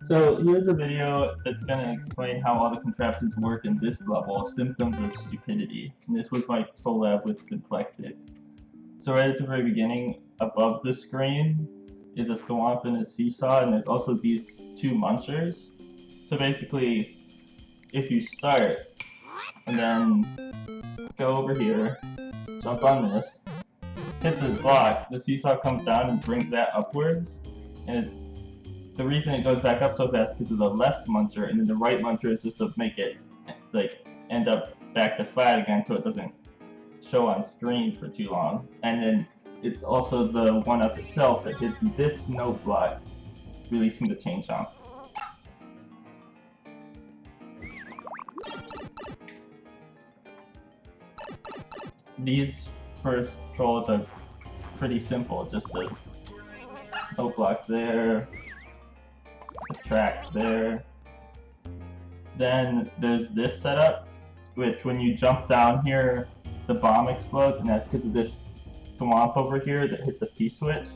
So here's a video that's going to explain how all the contraptions work in this level, Symptoms of Stupidity. And this was my collab with Simplexic. So right at the very beginning, above the screen, is a thwomp and a seesaw, and there's also these two munchers. So basically, if you start, and then go over here, jump on this, hit the block, the seesaw comes down and brings that upwards, and the reason it goes back up so fast is because of the left muncher, and then the right muncher is just to make it end up back to flat again so it doesn't show on screen for too long. And then it's also the one up itself that hits this note block, releasing the chain chomp. These first controls are pretty simple, just a note block there, a track there. Then there's this setup, which when you jump down here, the bomb explodes, and that's because of this thwomp over here that hits a P-switch.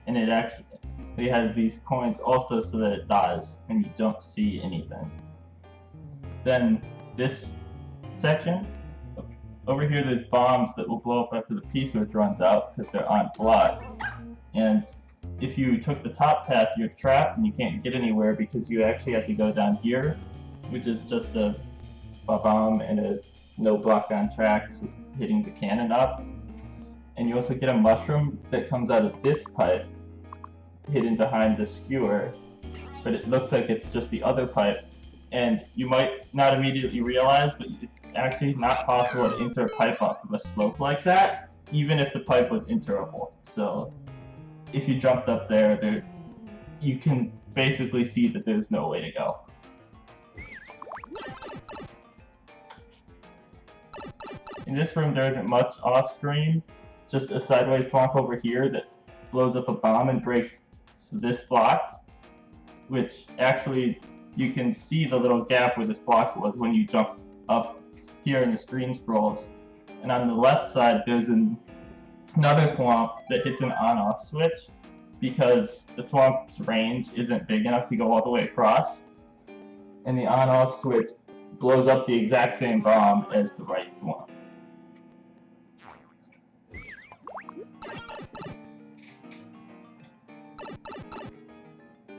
And it actually has these coins also so that it dies, and you don't see anything. Then this section, over here there's bombs that will blow up after the P-switch runs out because they're on blocks. And if you took the top path, you're trapped and you can't get anywhere because you actually have to go down here, which is just a bomb and a no block on tracks hitting the cannon up. And you also get a mushroom that comes out of this pipe hidden behind the skewer, but it looks like it's just the other pipe. And you might not immediately realize, but it's actually not possible to enter a pipe off of a slope like that, even if the pipe was enterable. So if you jumped up there, you can basically see that there's no way to go. In this room there isn't much off screen, just a sideways thwomp over here that blows up a bomb and breaks this block, which actually you can see the little gap where this block was when you jump up here and the screen scrolls. And on the left side there's another thwomp that hits an on-off switch because the thwomp's range isn't big enough to go all the way across. And the on-off switch blows up the exact same bomb as the right thwomp.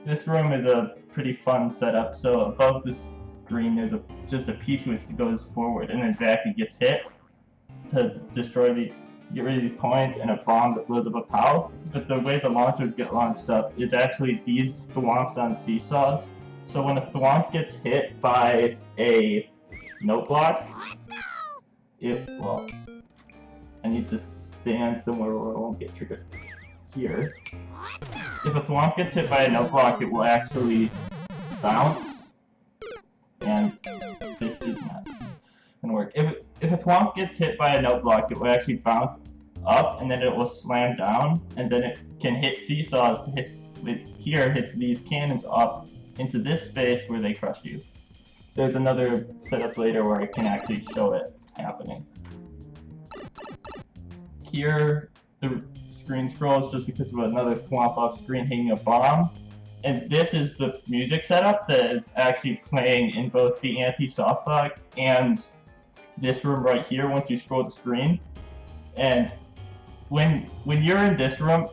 This room is a pretty fun setup. So above the screen there's just a P-switch that goes forward, and then back it gets hit to get rid of these coins, and a bomb that blows up a POW. But the way the launchers get launched up is actually these thwomps on seesaws. So when a thwomp gets hit by a note block, well, I need to stand somewhere where it won't get triggered. Here. If a thwomp gets hit by a note block, it will actually bounce, and this is not gonna work. If a thwomp gets hit by a note block, it will actually bounce up, and then it will slam down, and then it can hit seesaws to hit. Here hits these cannons up into this space where they crush you. There's another setup later where I can actually show it happening. Here, the screen scrolls just because of another thwomp off screen hitting a bomb. And this is the music setup that is actually playing in both the anti-softlock and this room right here once you scroll the screen. And when you're in this room,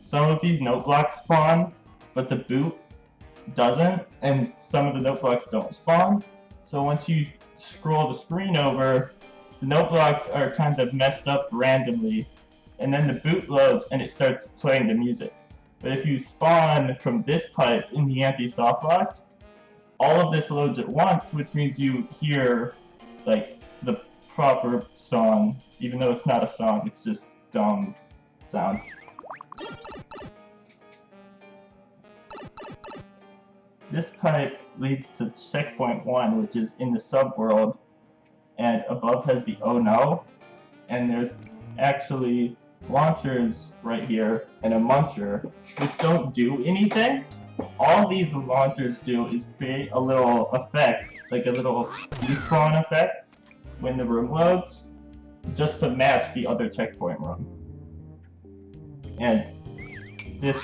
some of these note blocks spawn, but the boot doesn't, and some of the note blocks don't spawn. So once you scroll the screen over, the note blocks are kind of messed up randomly, and then the boot loads and it starts playing the music. But if you spawn from this pipe in the anti-softlock, all of this loads at once, which means you hear like the proper song, even though it's not a song, it's just dumb sound. This pipe leads to checkpoint 1, which is in the subworld, and above has the oh no, and there's actually launchers right here and a muncher, which don't do anything. All these launchers do is create a little effect, like a little despawn effect when the room loads, just to match the other checkpoint room. And this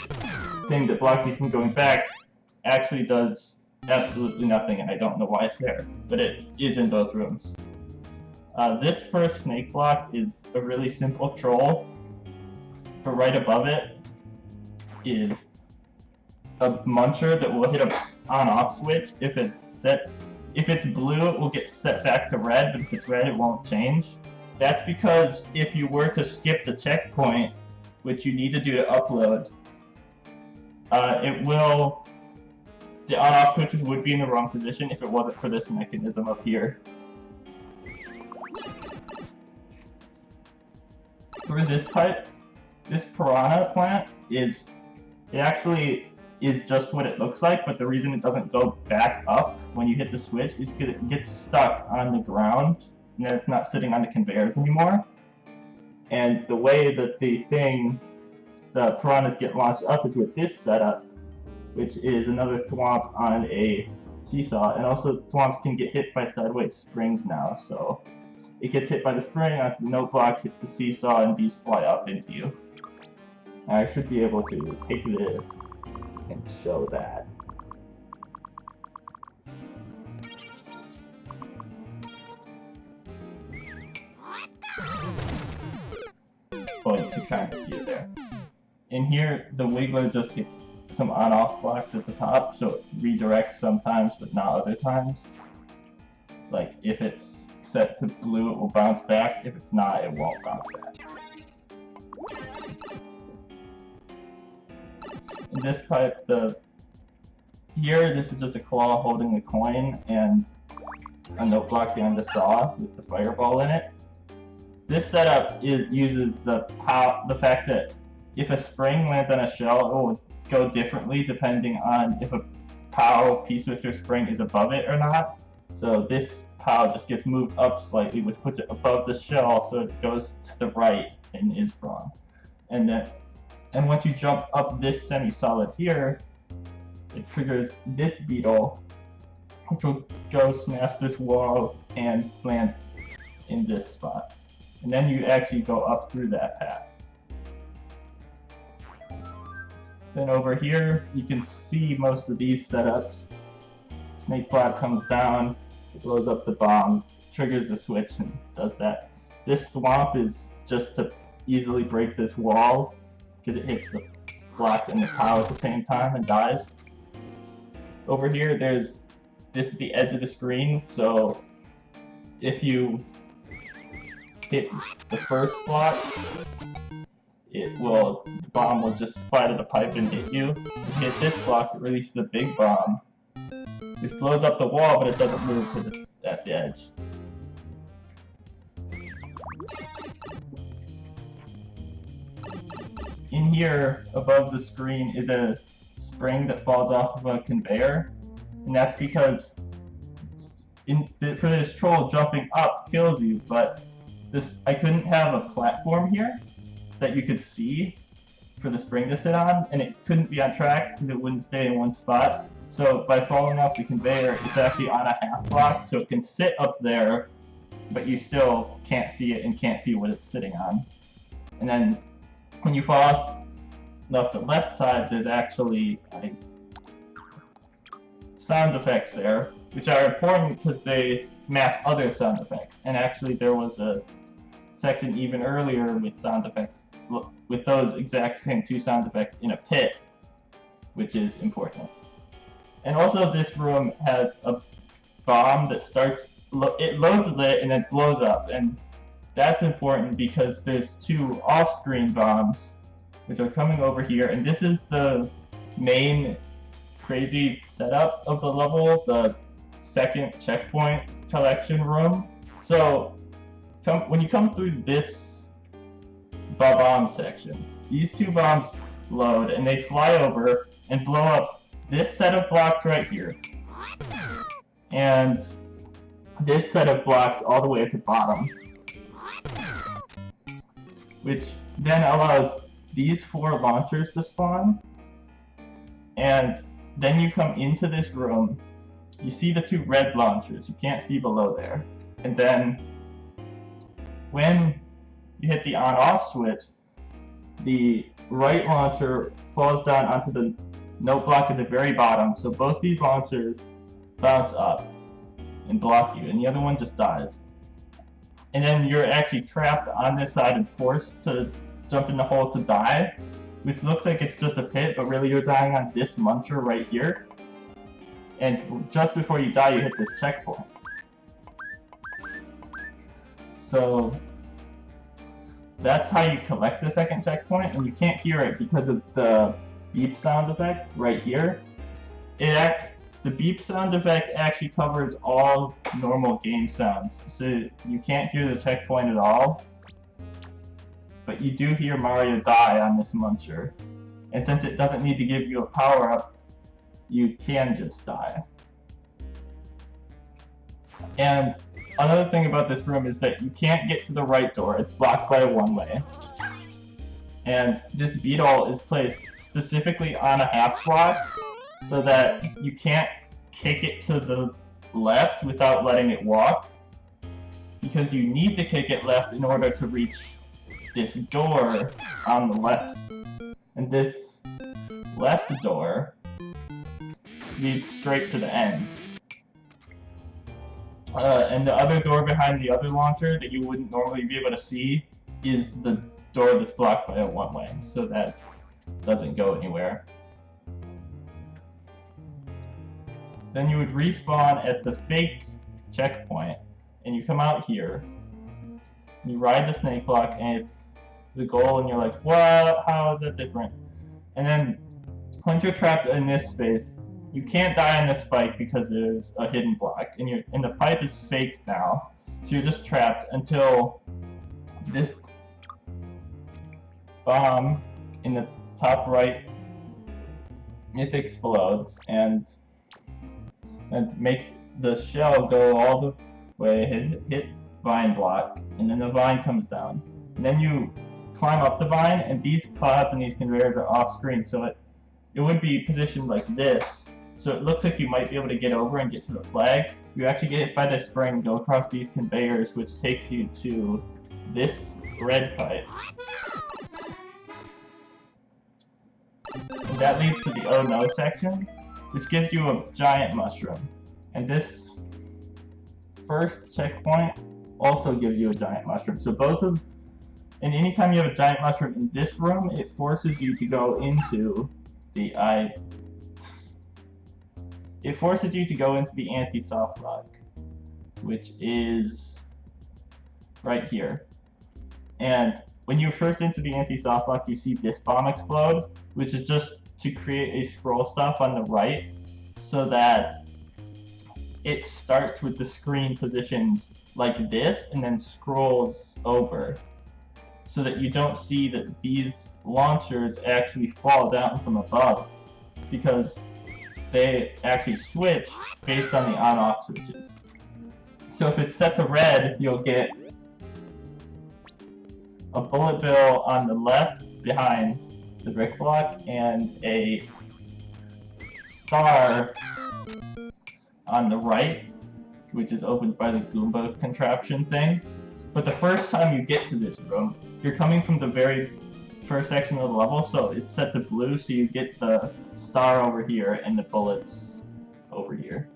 thing that blocks you from going back actually does absolutely nothing, and I don't know why it's there, but it is in both rooms. This first snake block is a really simple troll, but right above it is a muncher that will hit a on-off switch. If it's blue, it will get set back to red, but if it's red, it won't change. That's because if you were to skip the checkpoint, which you need to do to upload, the on-off switches would be in the wrong position if it wasn't for this mechanism up here. For this pipe, this piranha plant actually is just what it looks like, but the reason it doesn't go back up when you hit the switch is because it gets stuck on the ground, and then it's not sitting on the conveyors anymore. And the way that the piranhas get launched up is with this setup, which is another thwomp on a seesaw, and also thwomps can get hit by sideways springs now, so it gets hit by the spring onto the note block, hits the seesaw, and these fly up into you. I should be able to take this and show that. Oh, you can kind of see it there. In here, the wiggler just hits some on-off blocks at the top, so it redirects sometimes, but not other times. Like, if it's set to blue, it will bounce back. If it's not, it won't bounce back. In this pipe, this is just a claw holding a coin and a note block behind the saw with the fireball in it. This setup uses the fact that if a spring lands on a shell, it will go differently depending on if a POW P-switcher spring is above it or not. So this POW just gets moved up slightly, which puts it above the shell, so it goes to the right and is wrong. And once you jump up this semi-solid here, it triggers this beetle, which will go smash this wall and land in this spot. And then you actually go up through that path. Then over here, you can see most of these setups. Snake block comes down, it blows up the bomb, triggers the switch, and does that. This swamp is just to easily break this wall, because it hits the blocks and the POW at the same time and dies. Over here, this is the edge of the screen, so if you hit the first block, the bomb will just fly to the pipe and hit you. If you hit this block, it releases a big bomb, which blows up the wall, but it doesn't move because it's at the edge. In here, above the screen, is a spring that falls off of a conveyor, and that's because for this troll, jumping up kills you, but I couldn't have a platform here that you could see for the spring to sit on, and it couldn't be on tracks because it wouldn't stay in one spot. So by falling off the conveyor, it's actually on a half block, so it can sit up there, but you still can't see it and can't see what it's sitting on. And then when you fall off the left side, there's actually sound effects there, which are important because they match other sound effects. And actually there was a section even earlier with sound effects, with those exact same two sound effects in a pit, which is important. And also this room has a bomb that it loads lit and then blows up, and that's important because there's two off-screen bombs which are coming over here, and this is the main crazy setup of the level, the second checkpoint collection room. So when you come through this bomb section, these two bombs load and they fly over and blow up this set of blocks right here, and this set of blocks all the way at the bottom, which then allows these 4 launchers to spawn. And then you come into this room, you see the 2 red launchers, you can't see below there, and then when you hit the on-off switch, the right launcher falls down onto the note block at the very bottom, so both these launchers bounce up and block you, and the other one just dies. And then you're actually trapped on this side and forced to jump in the hole to die, which looks like it's just a pit, but really you're dying on this muncher right here. And just before you die, you hit this checkpoint. So that's how you collect the second checkpoint, and you can't hear it because of the beep sound effect right here. The beep sound effect actually covers all normal game sounds, so you can't hear the checkpoint at all. But you do hear Mario die on this muncher. And since it doesn't need to give you a power-up, you can just die. And another thing about this room is that you can't get to the right door. It's blocked by a one-way. And this beetle is placed specifically on a half block so that you can't kick it to the left without letting it walk, because you need to kick it left in order to reach this door on the left. And this left door leads straight to the end. And the other door behind the other launcher that you wouldn't normally be able to see is the door that's blocked by a one-way, so that doesn't go anywhere. Then you would respawn at the fake checkpoint, and you come out here, you ride the snake block, and it's the goal, and you're like, what? How is that different? And then once you're trapped in this space, you can't die on this spike because there's a hidden block, and the pipe is faked now, so you're just trapped until this bomb in the top right, it explodes and makes the shell go all the way, hit vine block, and then the vine comes down. And then you climb up the vine, and these clouds and these conveyors are off screen, so it would be positioned like this. So it looks like you might be able to get over and get to the flag. You actually get hit by the spring, go across these conveyors, which takes you to this red pipe. And that leads to the oh no section, which gives you a giant mushroom. And this first checkpoint also gives you a giant mushroom. So and anytime you have a giant mushroom in this room, it forces you to go into the anti-soft rock, which is right here. And when you first enter the anti-soft rock, you see this bomb explode, which is just to create a scroll stop on the right, so that it starts with the screen positioned like this and then scrolls over, so that you don't see that these launchers actually fall down from above, because they actually switch based on the on-off switches. So if it's set to red, you'll get a bullet bill on the left behind the brick block and a star on the right, which is opened by the Goomba contraption thing. But the first time you get to this room, you're coming from the very first section of the level, so it's set to blue, so you get the star over here and the bullets over here.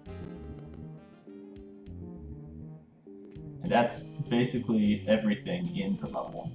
And that's basically everything in the level.